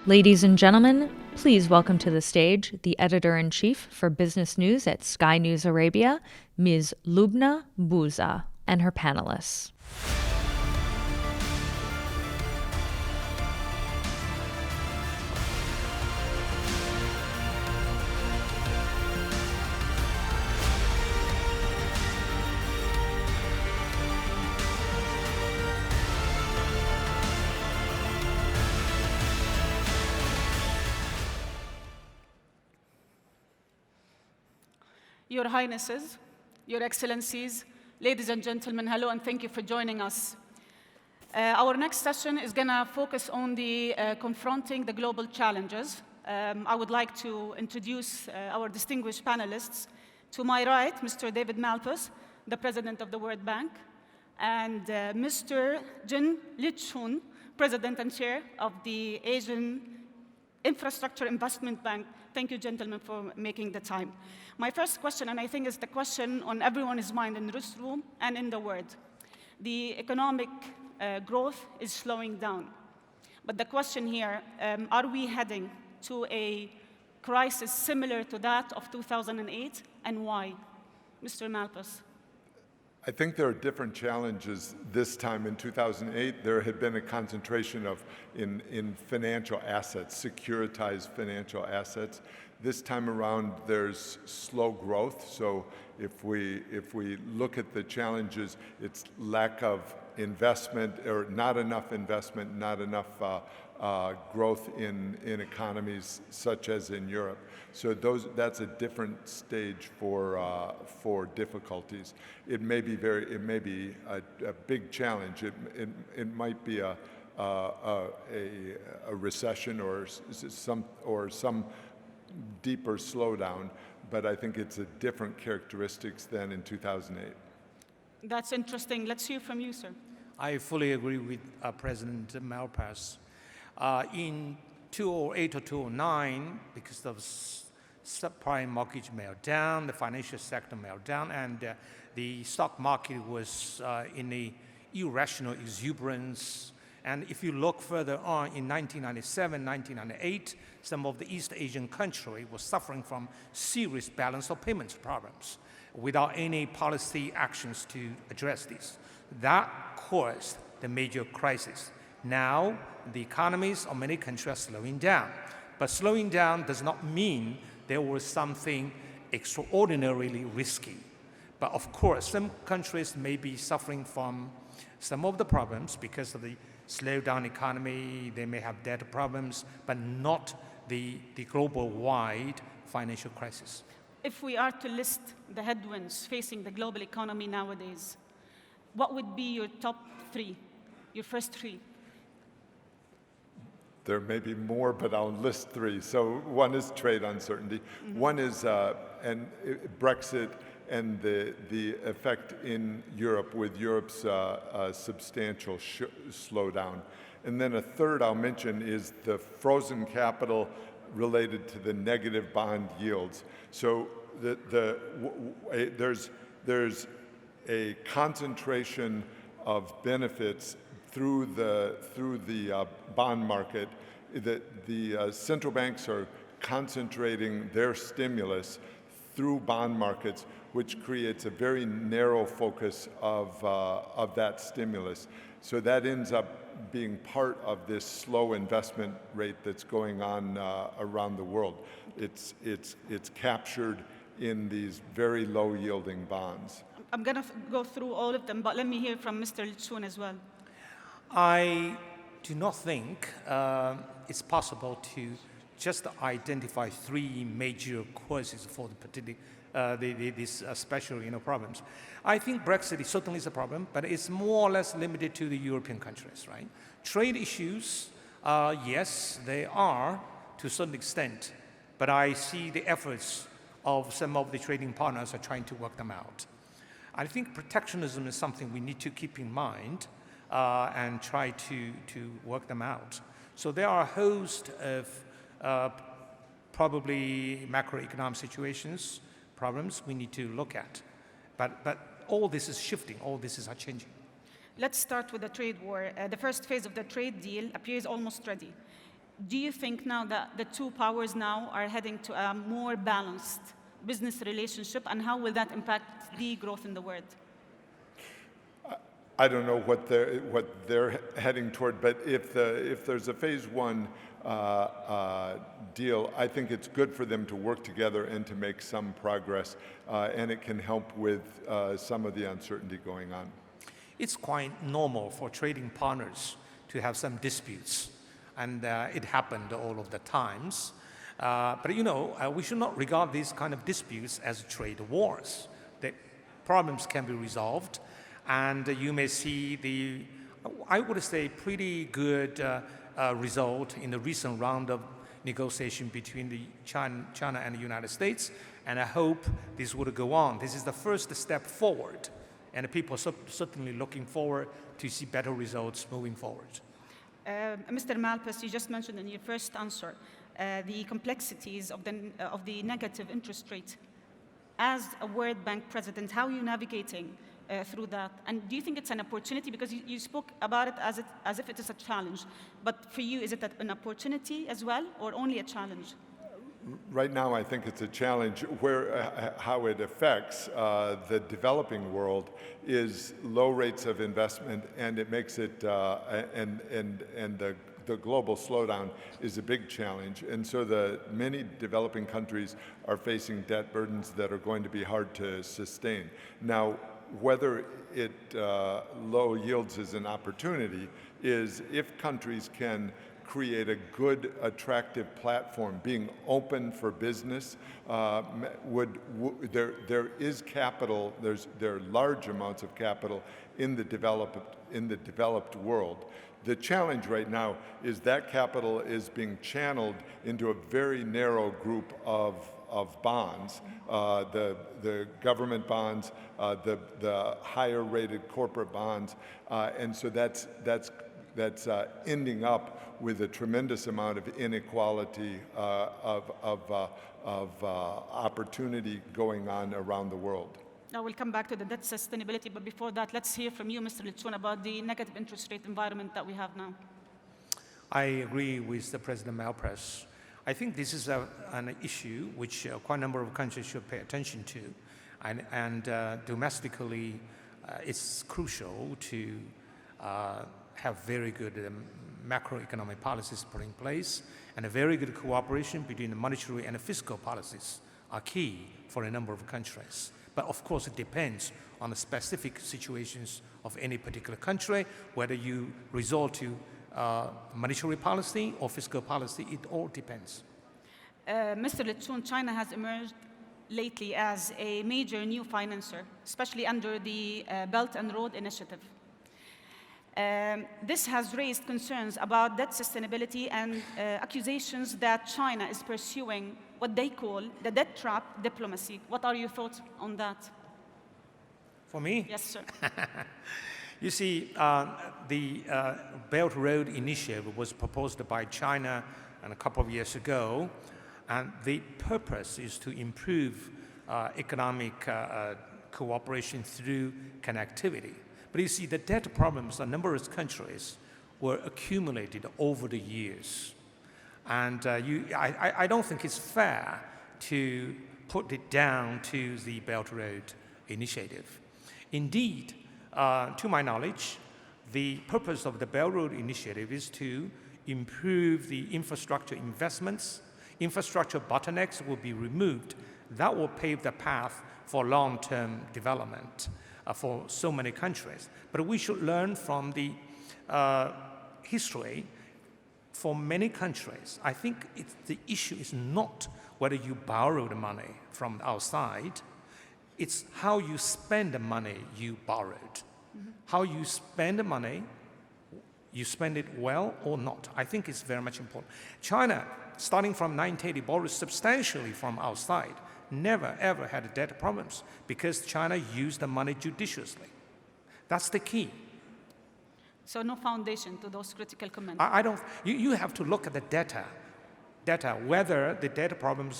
Ladies and gentlemen, please welcome to the stage the editor-in-chief for business news at Sky News Arabia, Ms. Lubna Bouza, and her panelists. Your Highnesses, Your Excellencies, ladies and gentlemen, hello and thank you for joining us. Our next session is going to focus on the confronting the global challenges. I would like to introduce our distinguished panelists. To my right, Mr. David Malpass, the President of the World Bank, and Mr. Jin Liqun, President and Chair of the Asian Infrastructure Investment Bank. Thank you, gentlemen, for making the time. My first question, and I think is the question on everyone's mind in this room and in the world. The economic growth is slowing down. But the question here, are we heading to a crisis similar to that of 2008, and why? Mr. Malpass. I think there are different challenges this time. In 2008, there had been a concentration in financial assets, securitized financial assets. This time around, there's slow growth. So if we look at the challenges, it's lack of investment, or not enough investment, not enough growth in economies such as in Europe. So that's a different stage for difficulties. It may be a big challenge. It might be a recession or some deeper slowdown, but I think it's a different characteristics than in 2008. That's interesting. Let's hear from you, sir. I fully agree with President Malpass. In 2008 or 2009, because of subprime mortgage meltdown, the financial sector meltdown, and the stock market was in a irrational exuberance. And if you look further on, in 1997, 1998, some of the East Asian countries were suffering from serious balance of payments problems without any policy actions to address this. That caused the major crisis. Now, the economies of many countries are slowing down. But slowing down does not mean there was something extraordinarily risky. But of course, some countries may be suffering from some of the problems because of the slowdown economy. They may have debt problems, but not the global-wide financial crisis. If we are to list the headwinds facing the global economy nowadays, what would be your top three, your first three? There may be more, but I'll list three. So one is trade uncertainty. Mm-hmm. One is Brexit and the effect in Europe with Europe's substantial slowdown. And then a third I'll mention is the frozen capital related to the negative bond yields. So there's a concentration of benefits through the bond market. The central banks are concentrating their stimulus through bond markets, which creates a very narrow focus of that stimulus. So that ends up being part of this slow investment rate that's going on around the world. It's captured in these very low-yielding bonds. I'm going to go through all of them, but let me hear from Mr. Liqun as well. I do not think it's possible to just identify three major causes for these special problems. I think Brexit certainly is a problem, but it's more or less limited to the European countries, right? Trade issues, yes, they are to a certain extent, but I see the efforts of some of the trading partners are trying to work them out. I think protectionism is something we need to keep in mind and try to work them out. So there are a host of probably macroeconomic situations, problems we need to look at. But all this is shifting, all this is changing. Let's start with the trade war. The first phase of the trade deal appears almost ready. Do you think now that the two powers now are heading to a more balanced business relationship, and how will that impact the growth in the world? I don't know what they're heading toward, but if there's a phase one deal, I think it's good for them to work together and to make some progress, and it can help with some of the uncertainty going on. It's quite normal for trading partners to have some disputes, and it happened all of the times. But we should not regard these kind of disputes as trade wars. The problems can be resolved, and you may see I would say, pretty good result in the recent round of negotiation between China and the United States, and I hope this will go on. This is the first step forward, and people are certainly looking forward to see better results moving forward. Mr. Malpass, you just mentioned in your first answer the complexities of the negative interest rate. As a World Bank president, how are you navigating through that? And do you think it's an opportunity? Because you spoke about it as if it is a challenge. But for you, is it an opportunity as well, or only a challenge? Right now, I think it's a challenge. How it affects the developing world is low rates of investment, and it makes it the global slowdown is a big challenge. And so many developing countries are facing debt burdens that are going to be hard to sustain. Now, whether low yields is an opportunity is if countries can create a good, attractive platform, being open for business. There is capital. There are large amounts of capital in the developed world. The challenge right now is that capital is being channeled into a very narrow group of bonds, the government bonds, the higher rated corporate bonds, and so that's ending up with a tremendous amount of inequality of opportunity going on around the world. Now we'll come back to the debt sustainability, but before that, let's hear from you, Mr. Liqun, about the negative interest rate environment that we have now. I agree with the President Malpass. I think this is an issue which quite a number of countries should pay attention to, and domestically, it's crucial to have very good macroeconomic policies put in place, and a very good cooperation between the monetary and the fiscal policies are key for a number of countries. But of course, it depends on the specific situations of any particular country, whether you resort to monetary policy or fiscal policy, it all depends. Mr. Liqun, China has emerged lately as a major new financer, especially under the Belt and Road Initiative. This has raised concerns about debt sustainability and accusations that China is pursuing what they call the debt trap diplomacy. What are your thoughts on that? For me? Yes, sir. You see, the Belt Road Initiative was proposed by China a couple of years ago, and the purpose is to improve economic cooperation through connectivity. But you see, the debt problems in numerous countries were accumulated over the years. And I don't think it's fair to put it down to the Belt Road Initiative. Indeed, to my knowledge, the purpose of the Belt Road Initiative is to improve the infrastructure investments. Infrastructure bottlenecks will be removed. That will pave the path for long-term development for so many countries. But we should learn from the history. For many countries, I think the issue is not whether you borrow the money from outside, it's how you spend the money you borrowed. Mm-hmm. How you spend the money, you spend it well or not. I think it's very much important. China, starting from 1980, borrowed substantially from outside, never ever had debt problems because China used the money judiciously. That's the key. So no foundation to those critical comments. I don't. You have to look at the data, whether the data problems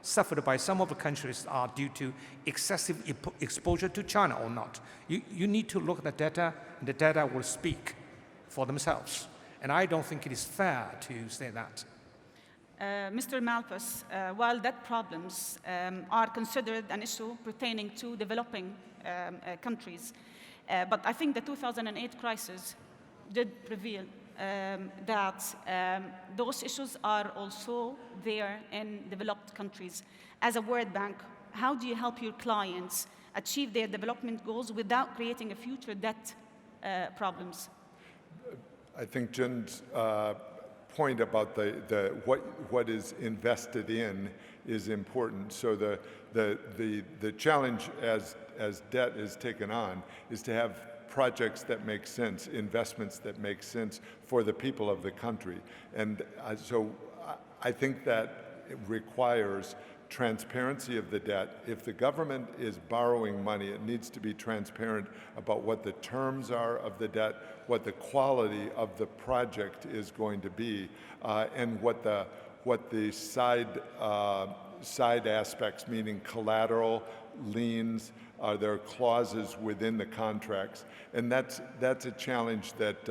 suffered by some of the countries are due to excessive exposure to China or not. You need to look at the data, and the data will speak for themselves. And I don't think it is fair to say that. Mr. Malpass, while debt problems are considered an issue pertaining to developing countries, but I think the 2008 crisis did reveal that those issues are also there in developed countries. As a World Bank, how do you help your clients achieve their development goals without creating a future debt problems? I think Jin's point about what is invested in is important. So the challenge as debt is taken on is to have projects that make sense, investments that make sense for the people of the country. And so I think that it requires transparency of the debt. If the government is borrowing money, it needs to be transparent about what the terms are of the debt, what the quality of the project is going to be, and what the side aspects, meaning collateral, liens, there are clauses within the contracts, and that's a challenge that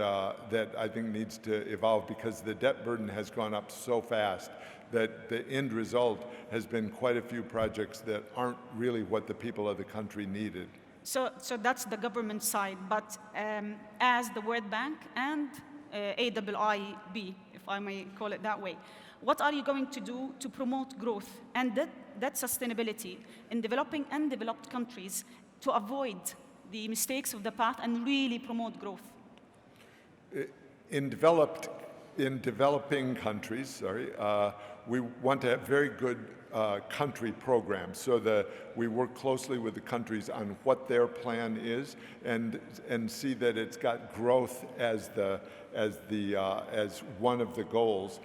I think needs to evolve, because the debt burden has gone up so fast that the end result has been quite a few projects that aren't really what the people of the country needed. So that's the government side, but as the World Bank and AIIB, if I may call it that way, what are you going to do to promote growth and that sustainability in developing and developed countries to avoid the mistakes of the past and really promote growth? In developing countries, we want to have very good country programs, so we work closely with the countries on what their plan is, and see that it's got growth as one of the goals,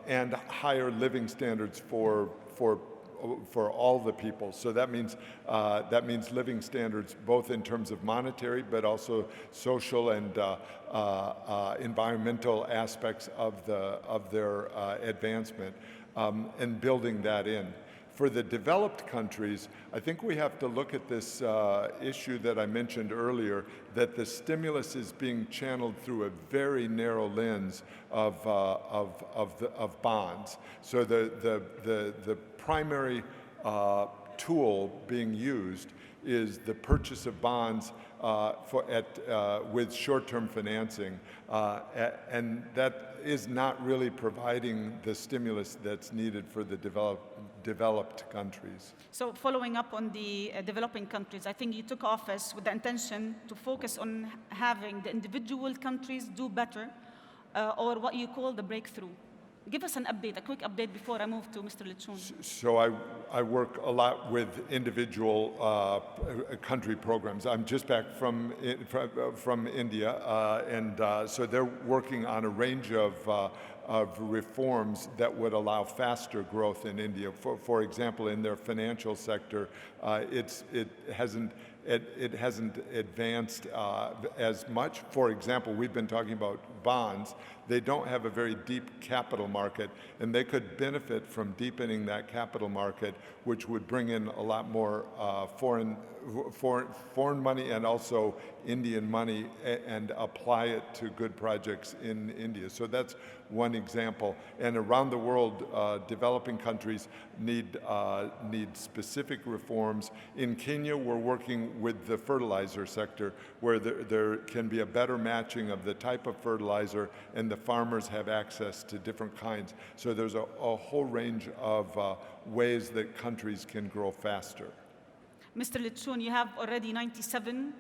and higher living standards for all the people. So that means living standards both in terms of monetary, but also social and environmental aspects of their advancement, and building that in. For the developed countries, I think we have to look at this issue that I mentioned earlier, that the stimulus is being channeled through a very narrow lens of bonds. So the primary tool being used is the purchase of bonds with short-term financing, and that is not really providing the stimulus that's needed for the developed countries. So following up on the developing countries, I think you took office with the intention to focus on having the individual countries do better, or what you call the breakthrough. Give us an update, a quick update before I move to Mr. Liqun. So I work a lot with individual country programs. I'm just back from India, and so they're working on a range of reforms that would allow faster growth in India. For example, in their financial sector, it hasn't advanced as much. For example, we've been talking about bonds. They don't have a very deep capital market, and they could benefit from deepening that capital market, which would bring in a lot more foreign money and also Indian money, and apply it to good projects in India. So that's one example. And around the world, developing countries need specific reforms. In Kenya, we're working with the fertilizer sector, where there can be a better matching of the type of fertilizer, and the farmers have access to different kinds. So there's a whole range of ways that countries can grow faster. Mr. Liqun, you have already 97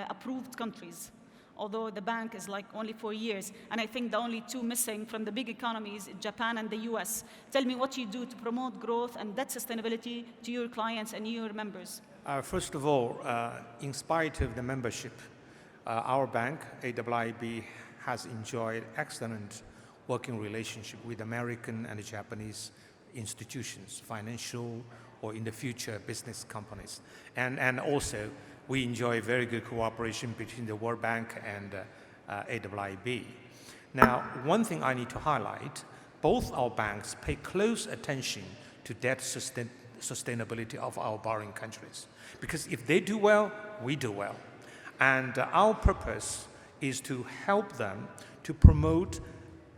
approved countries, although the bank is like only 4 years. And I think the only 2 missing from the big economies, Japan and the US. Tell me what you do to promote growth and debt sustainability to your clients and your members. First of all, in spite of the membership, our bank, AIIB, has enjoyed excellent working relationship with American and Japanese institutions, financial or in the future business companies. And also, we enjoy very good cooperation between the World Bank and AIIB. Now, one thing I need to highlight, both our banks pay close attention to debt sustainability of our borrowing countries. Because if they do well, we do well. And our purpose is to help them to promote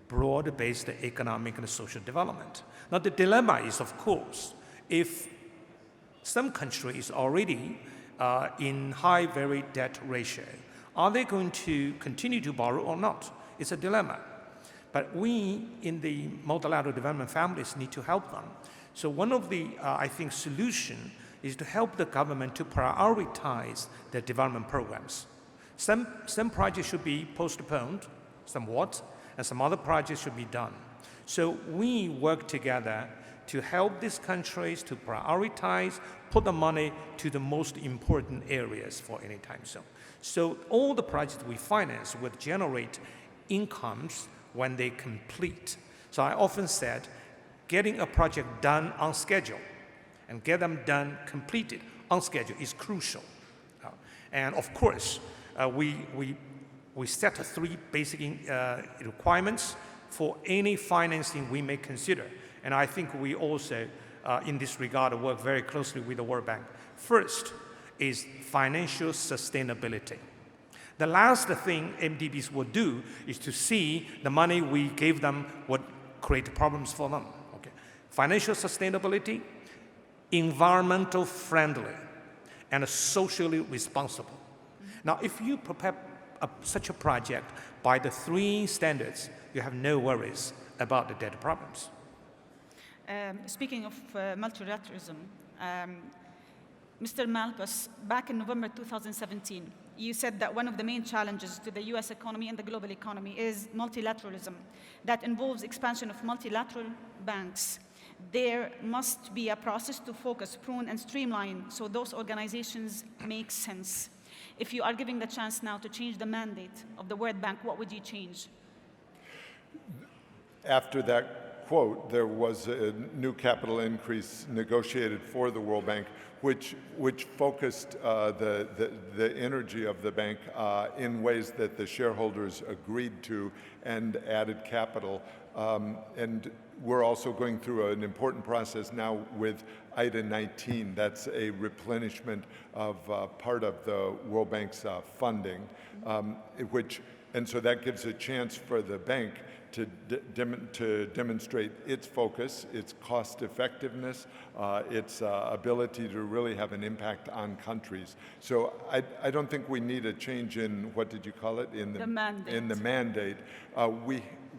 broad-based economic and social development. Now, the dilemma is, of course, if some country is already in high, very debt ratio, are they going to continue to borrow or not? It's a dilemma. But we in the multilateral development families need to help them. So one of the, I think, solution is to help the government to prioritize their development programs. Some projects should be postponed somewhat, and some other projects should be done. So we work together to help these countries to prioritize, put the money to the most important areas for any time zone. So all the projects we finance will generate incomes when they complete. So I often said, getting a project done on schedule and get them done, completed on schedule is crucial. And of course, we set 3 basic requirements for any financing we may consider. And I think we also, in this regard, work very closely with the World Bank. First is financial sustainability. The last thing MDBs will do is to see the money we gave them would create problems for them. Okay. Financial sustainability, environmental friendly, and socially responsible. Now, if you prepare such a project by the 3 standards, you have no worries about the debt problems. Speaking of multilateralism, Mr. Malpass, back in November 2017, you said that one of the main challenges to the US economy and the global economy is multilateralism. That involves expansion of multilateral banks. There must be a process to focus, prune, and streamline so those organizations make sense. If you are given the chance now to change the mandate of the World Bank, what would you change? After that quote, there was a new capital increase negotiated for the World Bank, which focused the energy of the bank in ways that the shareholders agreed to and added capital. And we're also going through an important process now with IDA 19. That's a replenishment of part of the World Bank's funding, and so that gives a chance for the bank to demonstrate its focus, its cost effectiveness, its ability to really have an impact on countries. So I don't think we need a change in, what did you call it? In the mandate. In the mandate.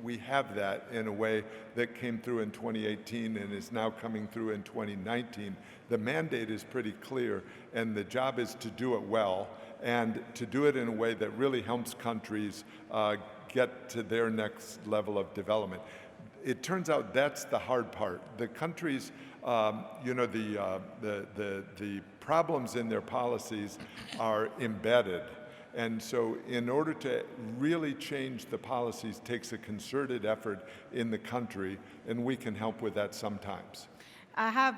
We have that in a way that came through in 2018 and is now coming through in 2019. The mandate is pretty clear, and the job is to do it well and to do it in a way that really helps countries get to their next level of development. It turns out that's the hard part. The countries, the problems in their policies are embedded. And so in order to really change the policies takes a concerted effort in the country, and we can help with that sometimes. I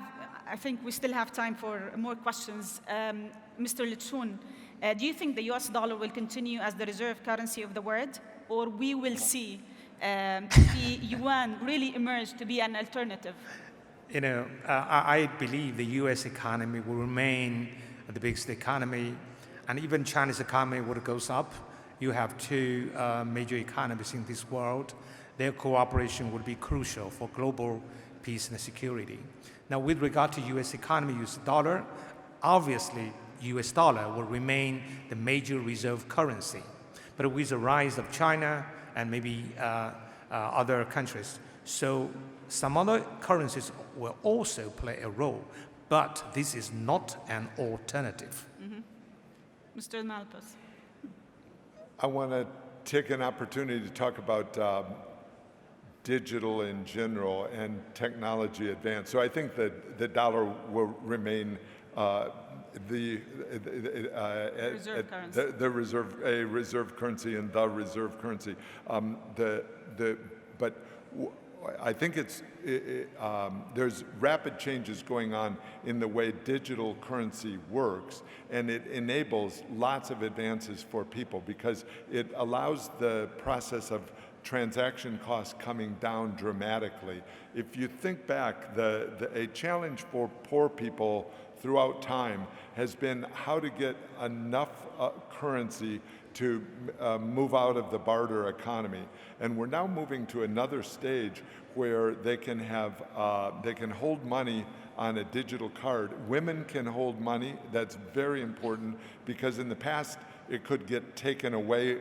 think we still have time for more questions. Mr. Liqun, do you think the US dollar will continue as the reserve currency of the world, or we will see the yuan really emerge to be an alternative? You know, I believe the US economy will remain the biggest economy, and even China's economy would go up. You have 2 major economies in this world. Their cooperation would be crucial for global peace and security. Now, with regard to US economy, US dollar, obviously US dollar will remain the major reserve currency. But with the rise of China and maybe other countries, so some other currencies will also play a role, but this is not an alternative. Mm-hmm. Mr. Malpass. I want to take an opportunity to talk about digital in general and technology advance. So I think that the dollar will remain the reserve currency and the reserve currency. But I think there's rapid changes going on in the way digital currency works, and it enables lots of advances for people because it allows the process of transaction costs coming down dramatically. If you think back, a challenge for poor people throughout time has been how to get enough currency move out of the barter economy. And we're now moving to another stage where they can hold money on a digital card. Women can hold money. That's very important because in the past it could get taken away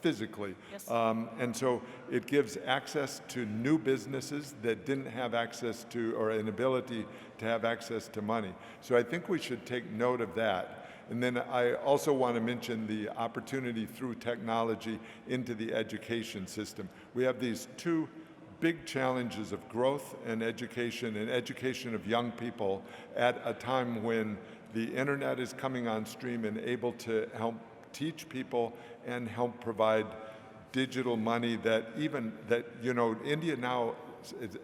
physically. Yes. And so it gives access to new businesses that didn't have access to, or an ability to have access to money. So I think we should take note of that. And then I also want to mention the opportunity through technology into the education system. We have these two big challenges of growth and education of young people at a time when the internet is coming on stream and able to help teach people and help provide digital money that India now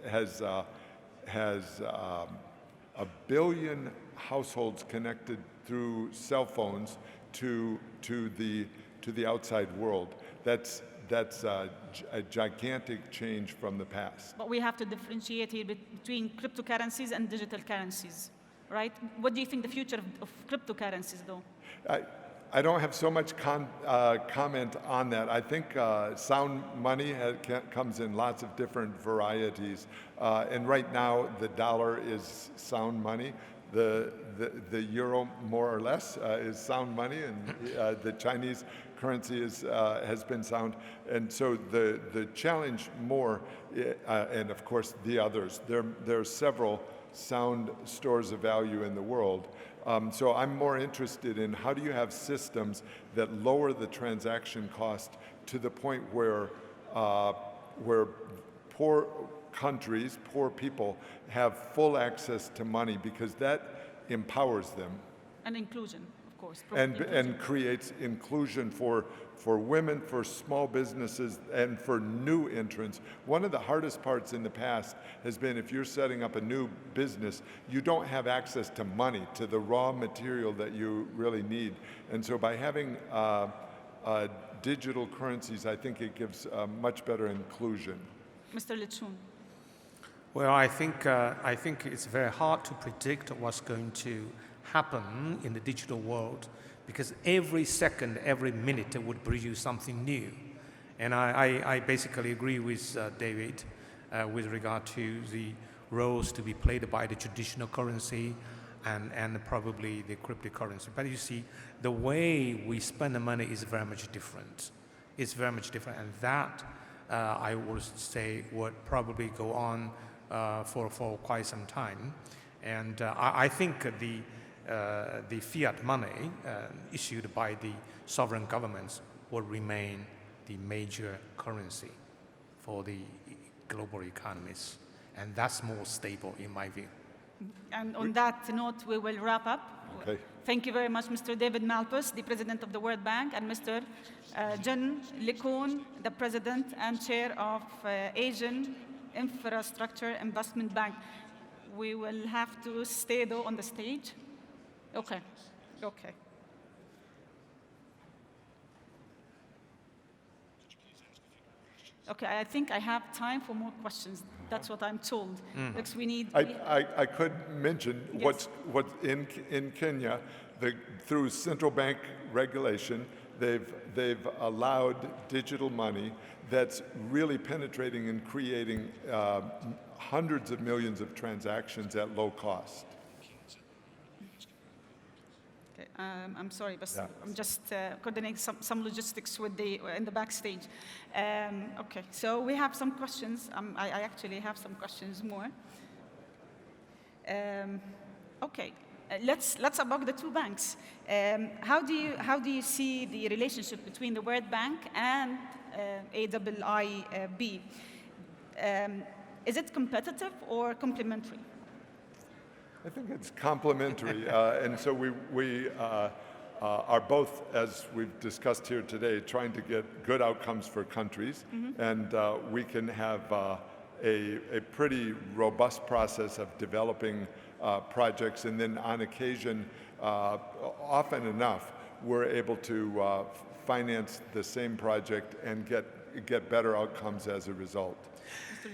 has 1 billion households connected through cell phones to the outside world. That's a gigantic change from the past. But we have to differentiate here between cryptocurrencies and digital currencies, right? What do you think the future of cryptocurrencies, though? I don't have so much comment on that. I think sound money comes in lots of different varieties. And right now, the dollar is sound money. The euro, more or less, is sound money, and the Chinese currency has been sound. And so the challenge more, and of course the others, there are several sound stores of value in the world. So I'm more interested in how do you have systems that lower the transaction cost to the point where poor countries, poor people have full access to money, because that empowers them. And inclusion, of course. And creates inclusion for women, for small businesses, and for new entrants. One of the hardest parts in the past has been if you're setting up a new business, you don't have access to money, to the raw material that you really need. And so by having digital currencies, I think it gives much better inclusion. Mr. Liqun. Well, I think it's very hard to predict what's going to happen in the digital world, because every second, every minute would bring you something new. And I basically agree with David with regard to the roles to be played by the traditional currency and probably the cryptocurrency. But you see, the way we spend the money is very much different. It's very much different, and that I would say would probably go on for quite some time. And I think the fiat money issued by the sovereign governments will remain the major currency for the global economies, and that's more stable in my view. And on that note, we will wrap up. Okay. Thank you very much, Mr. David Malpass, the President of the World Bank, and Mr. Jin Liqun, the President and Chair of Asian Infrastructure Investment Bank. We will have to stay, though, on the stage. Okay. Okay. Okay, I think I have time for more questions. That's what I'm told. Because we need. I could mention Yes. what's in Kenya, through central bank regulation, they've allowed digital money that's really penetrating and creating hundreds of millions of transactions at low cost. Okay, I'm sorry, but Yeah. I'm just coordinating some logistics with in the backstage. Okay, so we have some questions. I actually have some questions more. Okay, let's above the two banks. How do you see the relationship between the World Bank and AIIB? Is it competitive or complementary? I think it's complementary, and so we are both, as we've discussed here today, trying to get good outcomes for countries, and we can have a pretty robust process of developing projects, and then on occasion, often enough, we're able to finance the same project and get better outcomes as a result.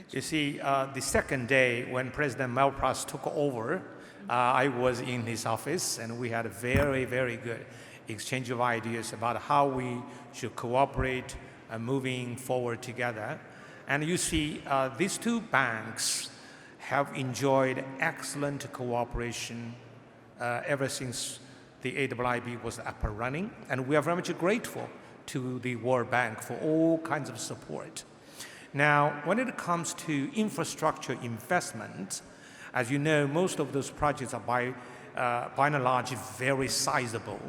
You see, the second day when President Malpass took over, I was in his office, and we had a very, very good exchange of ideas about how we should cooperate moving forward together. And you see, these two banks have enjoyed excellent cooperation ever since the AIIB was up and running. And we are very much grateful to the World Bank for all kinds of support. Now, when it comes to infrastructure investment, as you know, most of those projects are by and large very sizable,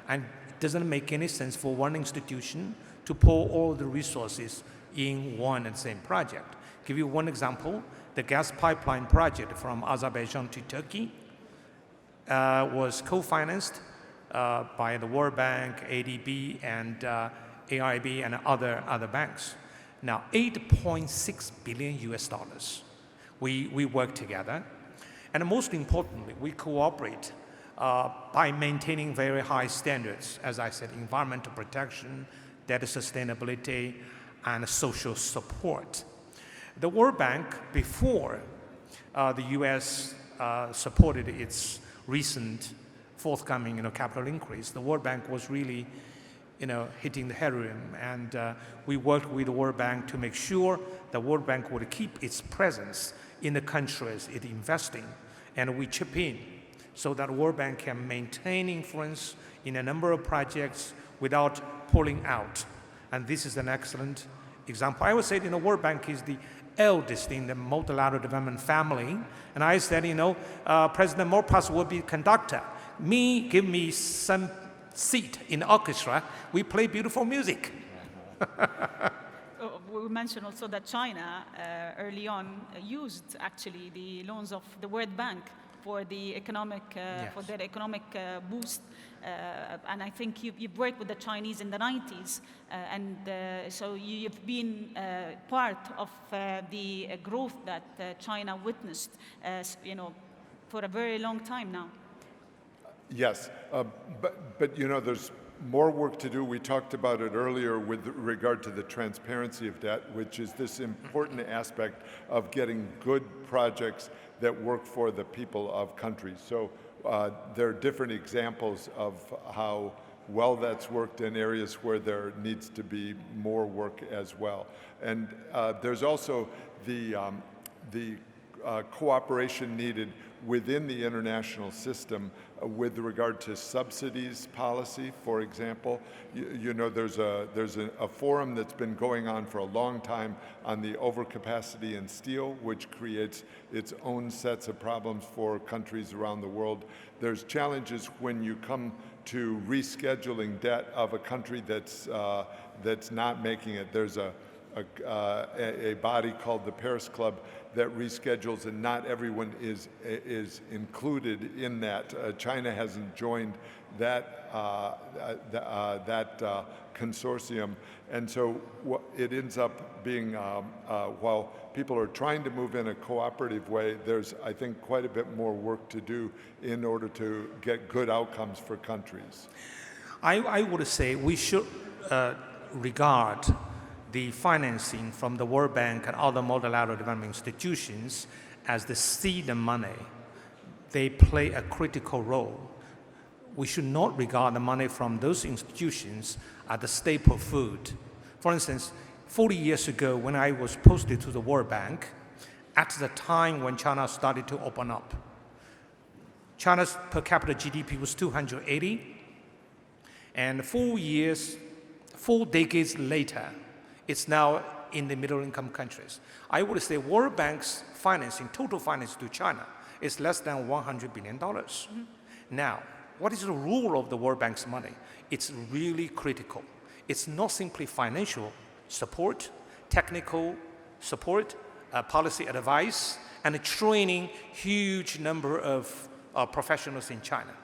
and it doesn't make any sense for one institution to pour all the resources in one and same project. Give you one example, the gas pipeline project from Azerbaijan to Turkey was co-financed by the World Bank, ADB, and AIB, and other banks. Now, $8.6 billion US dollars. We work together, and most importantly, we cooperate by maintaining very high standards, as I said, environmental protection, data sustainability, and social support. The World Bank, before the US supported its recent forthcoming capital increase, the World Bank was really hitting the headroom, and we worked with the World Bank to make sure the World Bank would keep its presence in the countries it investing, and we chip in so that World Bank can maintain influence in a number of projects without pulling out. And this is an excellent example. I would say the World Bank is the eldest in the multilateral development family, and I said, President Malpass will be conductor. Give me some seat in the orchestra. We play beautiful music. We mentioned also that China early on used actually the loans of the World Bank for the economic for their economic boost, and I think you've worked with the Chinese in the 90s, and so you've been part of the growth that China witnessed, for a very long time now. Yes, but there's more work to do. We talked about it earlier with regard to the transparency of debt, which is this important aspect of getting good projects that work for the people of countries. So there are different examples of how well that's worked in areas where there needs to be more work as well. And there's also the cooperation needed within the international system with regard to subsidies policy, for example. There's a forum that's been going on for a long time on the overcapacity in steel, which creates its own sets of problems for countries around the world. There's challenges when you come to rescheduling debt of a country that's not making it. There's a body called the Paris Club that reschedules, and not everyone is included in that. China hasn't joined that consortium, and so it ends up being, while people are trying to move in a cooperative way, there's, I think, quite a bit more work to do in order to get good outcomes for countries. I would say we should regard the financing from the World Bank and other multilateral development institutions as the seed money. They play a critical role. We should not regard the money from those institutions as the staple food. For instance, 40 years ago when I was posted to the World Bank, at the time when China started to open up, China's per capita GDP was 280, and 4 decades later, it's now in the middle-income countries. I would say World Bank's financing, total finance to China, is less than $100 billion. Mm-hmm. Now, what is the role of the World Bank's money? It's really critical. It's not simply financial support, technical support, policy advice, and training huge number of professionals in China.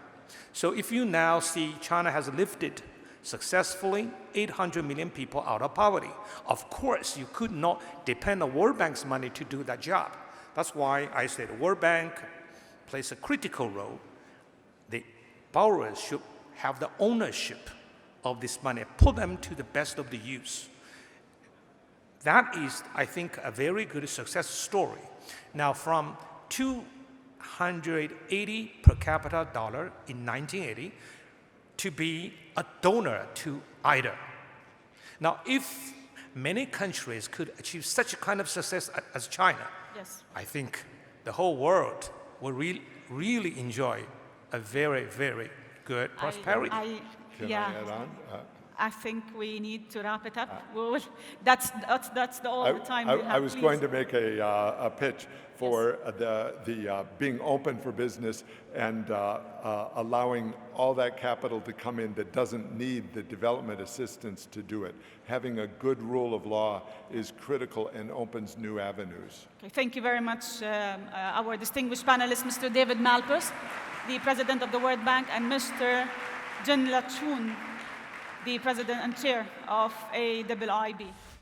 So if you now see China has lifted successfully 800 million people out of poverty. Of course, you could not depend on World Bank's money to do that job. That's why I say the World Bank plays a critical role. The borrowers should have the ownership of this money, put them to the best of the use. That is, I think, a very good success story. Now, from 280 per capita dollar in 1980 to be a donor to either. Now, if many countries could achieve such a kind of success as China, Yes. I think the whole world will really enjoy a very, very good prosperity. Can I add on? I think we need to wrap it up. That's all the time we have. I was going to make a pitch for the being open for business and allowing all that capital to come in that doesn't need the development assistance to do it. Having a good rule of law is critical and opens new avenues. Okay, thank you very much, our distinguished panelists, Mr. David Malpass, the President of the World Bank, and Mr. Jin Liqun, the President and Chair of AIIB.